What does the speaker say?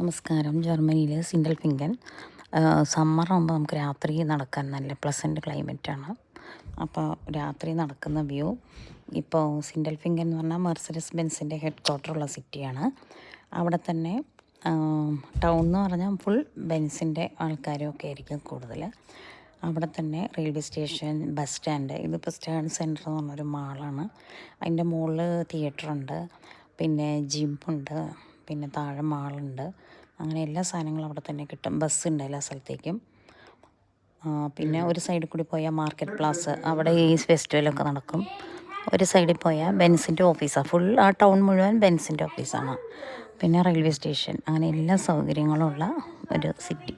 നമസ്കാരം. ജർമ്മനിയിലെ സിൻഡൽഫിംഗൻ സമ്മറാകുമ്പോൾ നമുക്ക് രാത്രി നടക്കാൻ നല്ല പ്ലസൻറ്റ് ക്ലൈമറ്റാണ്. അപ്പോൾ രാത്രി നടക്കുന്ന വ്യൂ ഇപ്പോൾ സിൻഡൽഫിംഗൻ എന്ന് പറഞ്ഞാൽ മെർസഡിസ് ബെൻസിൻ്റെ ഹെഡ് ക്വാർട്ടറുള്ള സിറ്റിയാണ്. അവിടെ തന്നെ ടൗൺ എന്ന് പറഞ്ഞാൽ ഫുൾ ബെൻസിൻ്റെ ആൾക്കാരും ഒക്കെ ആയിരിക്കും കൂടുതൽ. അവിടെ തന്നെ റെയിൽവേ സ്റ്റേഷൻ, ബസ് സ്റ്റാൻഡ്, ഇതിപ്പോൾ സ്റ്റാൻ സെൻറ്റർ എന്ന് പറഞ്ഞൊരു മാളാണ്. അതിൻ്റെ മുകളിൽ തിയേറ്ററുണ്ട്, പിന്നെ ജിമ്മുണ്ട്, പിന്നെ താഴെ മാളുണ്ട്. അങ്ങനെ എല്ലാ സാധനങ്ങളും അവിടെ തന്നെ കിട്ടും. ബസ്സുണ്ട് എല്ലാ സ്ഥലത്തേക്കും. പിന്നെ ഒരു സൈഡിൽ കൂടി പോയാൽ മാർക്കറ്റ് പ്ലാസ്, അവിടെ ഈ ഫെസ്റ്റിവലൊക്കെ നടക്കും. ഒരു സൈഡിൽ പോയാൽ ബെൻസിൻ്റെ ഓഫീസാണ്. ഫുൾ ആ ടൗൺ മുഴുവൻ ബെൻസിൻ്റെ ഓഫീസാണ്. പിന്നെ റെയിൽവേ സ്റ്റേഷൻ, അങ്ങനെ എല്ലാ സൗകര്യങ്ങളും ഉള്ള ഒരു സിറ്റി.